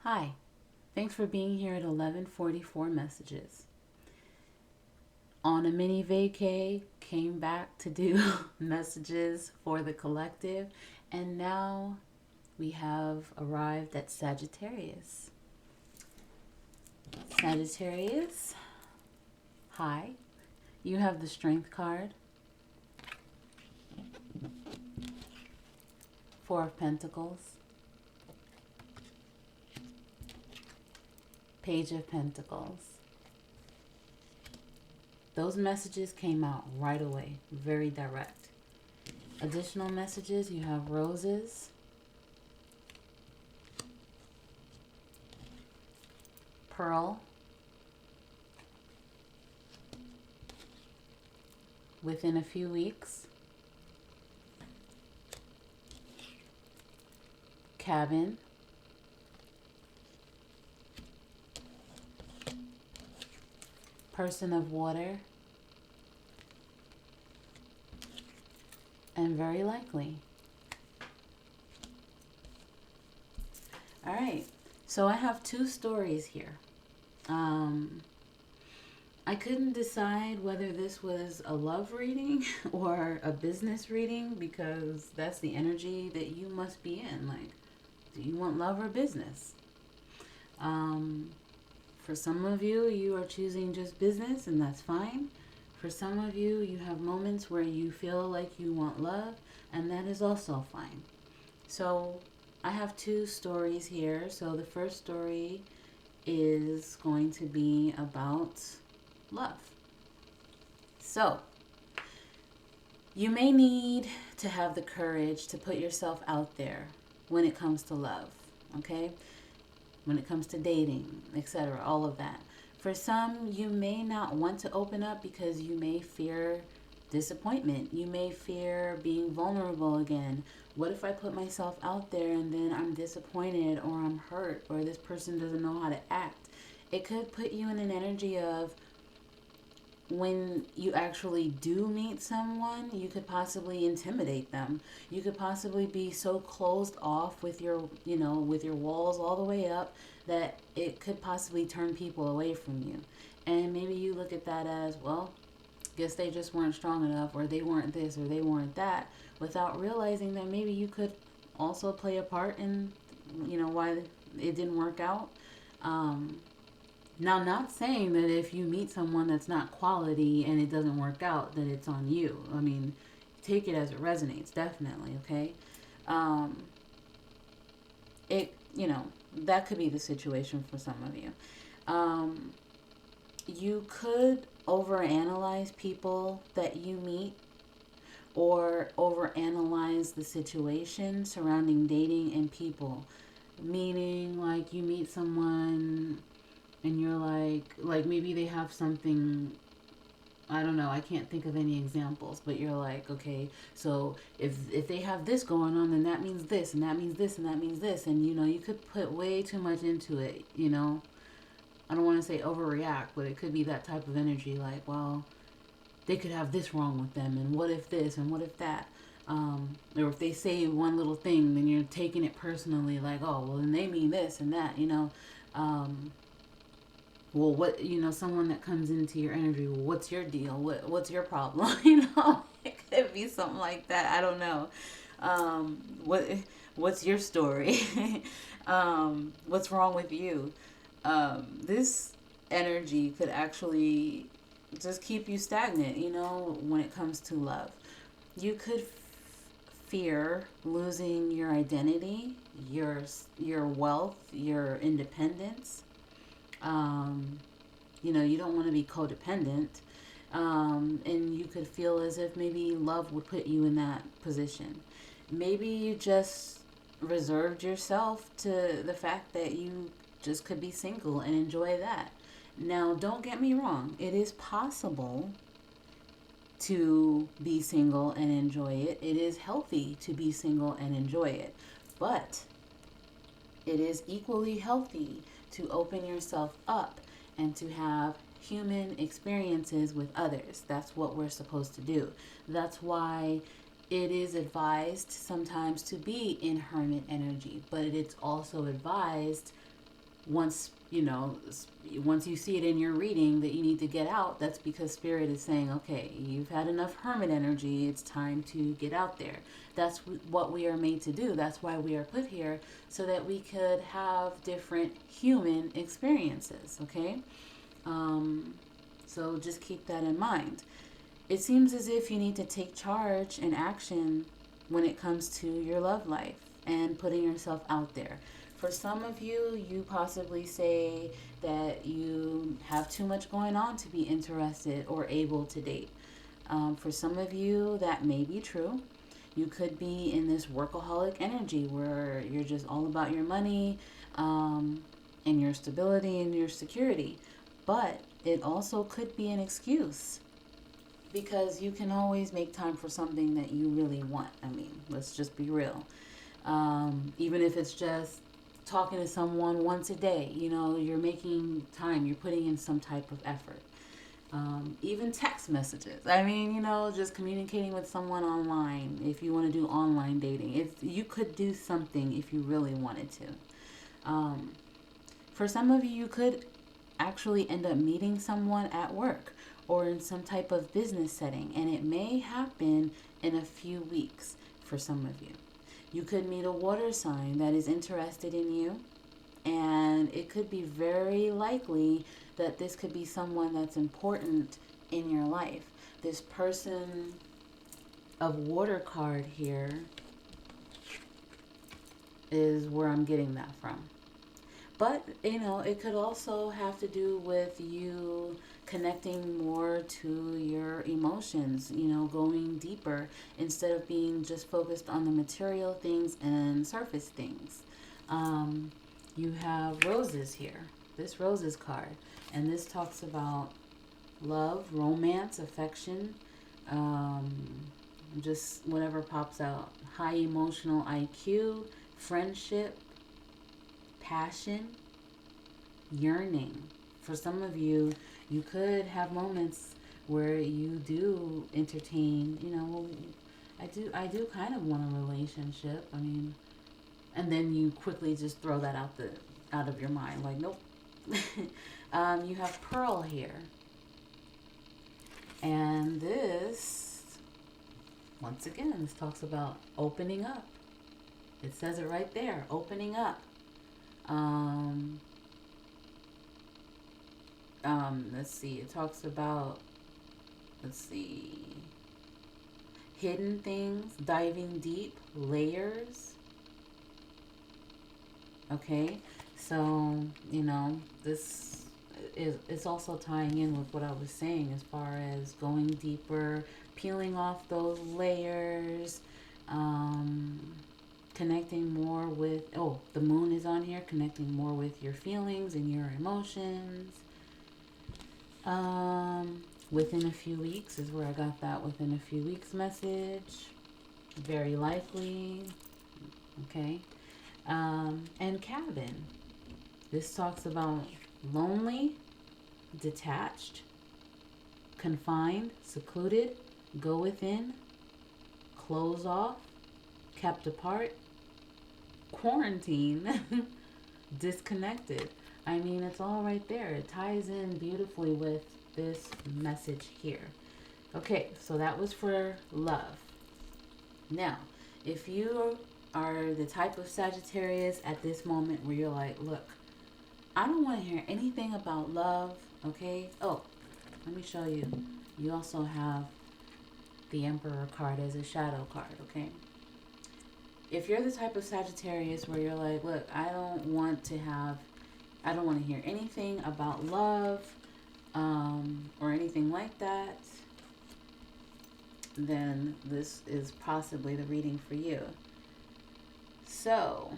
Hi, thanks for being here at 11:44 messages. On a mini vacay, came back to do messages for the collective, and now we have arrived at Sagittarius. Sagittarius, hi. You have the Strength card, Four of Pentacles, Page of Pentacles. Those messages came out right away, very direct. Additional messages, you have Roses, Pearl, Within a Few Weeks, Cabin, Person of Water, and Very Likely. All right, so I have two stories here. Um, I couldn't decide whether this was a love reading or a business reading because that's the energy that you must be in. Like, do you want love or business? Um, for some of you, you are choosing just business, and that's fine. For some of you, you have moments where you feel like you want love, and that is also fine. So, I have two stories here. So, the first story is going to be about love. So, you may need to have the courage to put yourself out there when it comes to love, okay? When it comes to dating, etc., all of that. For some, you may not want to open up because you may fear disappointment. You may fear being vulnerable again. What if I put myself out there and then I'm disappointed or I'm hurt or this person doesn't know how to act? It could put you in an energy of when you actually do meet someone, you could possibly intimidate them. You could possibly be so closed off with your, with your walls all the way up that it could possibly turn people away from you. And maybe you look at that as, well, guess they just weren't strong enough, or they weren't this, or they weren't that, without realizing that maybe you could also play a part in, why it didn't work out. Um, Now, not saying that if you meet someone that's not quality and it doesn't work out, that it's on you. I mean, take it as it resonates, definitely, okay? Um, that could be the situation for some of you. Um, you could overanalyze people that you meet or overanalyze the situation surrounding dating and people. Meaning, like, you meet someone and you're like maybe they have something. I don't know, I can't think of any examples, but you're like, okay, so if they have this going on, then that means this, and that means this, and that means this, and you could put way too much into it. I don't want to say overreact, but it could be that type of energy, like, well, they could have this wrong with them, and what if this, and what if that, or if they say one little thing, then you're taking it personally, like, oh, well, then they mean this and that. Um, well, what, someone that comes into your energy, well, what's your deal, what's your problem? It could be something like that. I don't know. What's your story? What's wrong with you? This energy could actually just keep you stagnant, when it comes to love. You could fear losing your identity, your wealth, your independence. um, you don't want to be codependent. And you could feel as if maybe love would put you in that position. Maybe you just reserved yourself to the fact that you just could be single and enjoy that. Now, don't get me wrong, it is possible to be single and enjoy it. It is healthy to be single and enjoy it. But it is equally healthy to open yourself up and to have human experiences with others. That's what we're supposed to do. That's why it is advised sometimes to be in hermit energy, but it's also advised once once you see it in your reading that you need to get out, that's because spirit is saying, okay, you've had enough hermit energy, it's time to get out there. That's what we are made to do. That's why we are put here, so that we could have different human experiences. Okay, so just keep that in mind. It seems as if you need to take charge and action when it comes to your love life and putting yourself out there. For some of you, you possibly say that you have too much going on to be interested or able to date. For some of you, that may be true. You could be in this workaholic energy where you're just all about your money, and your stability and your security. But it also could be an excuse, because you can always make time for something that you really want. I mean, let's just be real. Even if it's just talking to someone once a day, you're making time, you're putting in some type of effort. Even text messages. I mean, just communicating with someone online. If you want to do online dating, you could do something if you really wanted to. For some of you, you could actually end up meeting someone at work or in some type of business setting, and it may happen in a few weeks for some of you. You could meet a water sign that is interested in you, and it could be very likely that this could be someone that's important in your life. This person of water card here is where I'm getting that from. But, it could also have to do with you connecting more to your emotions, going deeper instead of being just focused on the material things and surface things. You have roses here, this roses card, and this talks about love, romance, affection, just whatever pops out. High emotional IQ, friendship, passion, yearning. For some of you, you could have moments where you do entertain, I do kind of want a relationship. I mean, and then you quickly just throw that out of your mind, like, nope. You have Pearl here. And this, once again, this talks about opening up. It says it right there, opening up. Let's see, it talks about, hidden things, diving deep, layers. Okay, so, this it's also tying in with what I was saying as far as going deeper, peeling off those layers, connecting more with, the moon is on here, connecting more with your feelings and your emotions. Within a few weeks is where I got that within a few weeks message. Very likely. Okay. And cabin. This talks about lonely, detached, confined, secluded, go within, close off, kept apart, quarantine, disconnected. I mean, it's all right there. It ties in beautifully with this message here. Okay, so that was for love. Now, if you are the type of Sagittarius at this moment where you're like, look, I don't want to hear anything about love, okay? Oh, let me show you. You also have the Emperor card as a shadow card, okay? If you're the type of Sagittarius where you're like, look, I don't want to hear anything about love, or anything like that, then this is possibly the reading for you. So,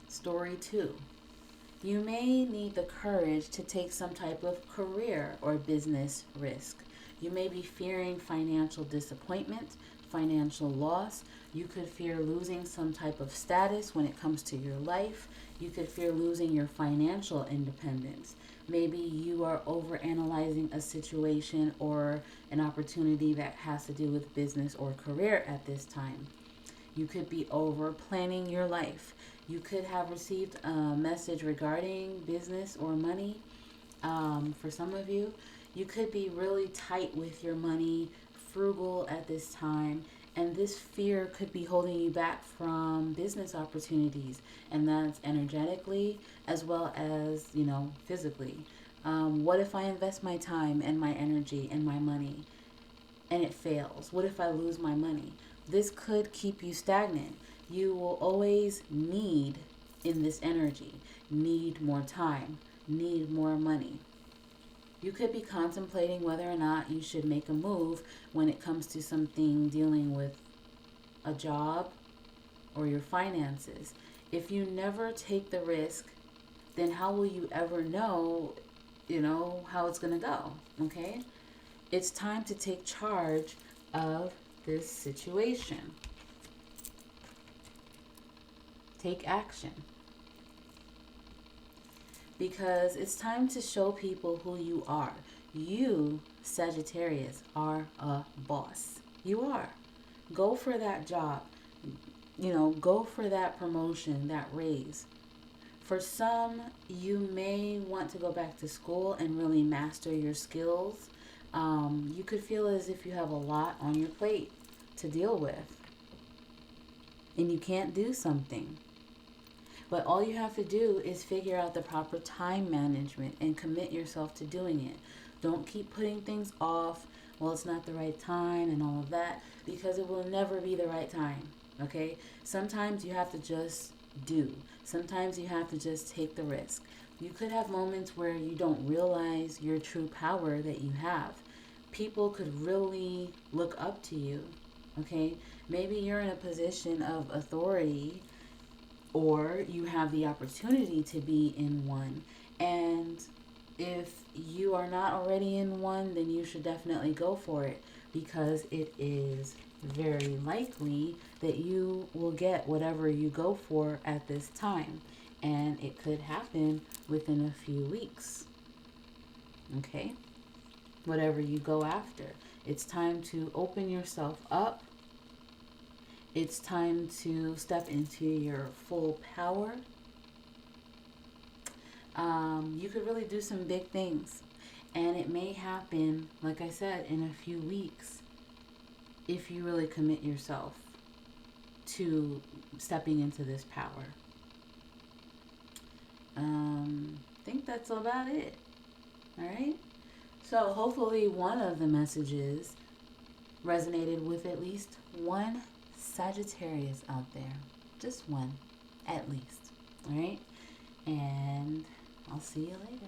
story 2. You may need the courage to take some type of career or business risk. You may be fearing financial disappointment, financial loss. You could fear losing some type of status when it comes to your life. You could fear losing your financial independence. Maybe you are overanalyzing a situation or an opportunity that has to do with business or career at this time. You could be over planning your life. You could have received a message regarding business or money. For some of you, you could be really tight with your money, frugal at this time, and this fear could be holding you back from business opportunities, and that's energetically as well as, physically. What if I invest my time and my energy and my money and it fails? What if I lose my money? This could keep you stagnant. You will always need, in this energy, need more time, need more money. You could be contemplating whether or not you should make a move when it comes to something dealing with a job or your finances. If you never take the risk, then how will you ever know, how it's going to go? Okay? It's time to take charge of this situation. Take action. Because it's time to show people who you are. You, Sagittarius, are a boss. You are. Go for that job. Go for that promotion, that raise. For some, you may want to go back to school and really master your skills. You could feel as if you have a lot on your plate to deal with, and you can't do something. But all you have to do is figure out the proper time management and commit yourself to doing it. Don't keep putting things off. Well, it's not the right time and all of that, because it will never be the right time. Okay? Sometimes you have to just do. Sometimes you have to just take the risk. You could have moments where you don't realize your true power that you have. People could really look up to you. Okay? Maybe you're in a position of authority, or you have the opportunity to be in one. And if you are not already in one, then you should definitely go for it, because it is very likely that you will get whatever you go for at this time. And it could happen within a few weeks. Okay? Whatever you go after. It's time to open yourself up. It's time to step into your full power. You could really do some big things. And it may happen, like I said, in a few weeks, if you really commit yourself to stepping into this power. I think that's about it. All right? So hopefully one of the messages resonated with at least one Sagittarius out there. Just one, at least. All right? And I'll see you later.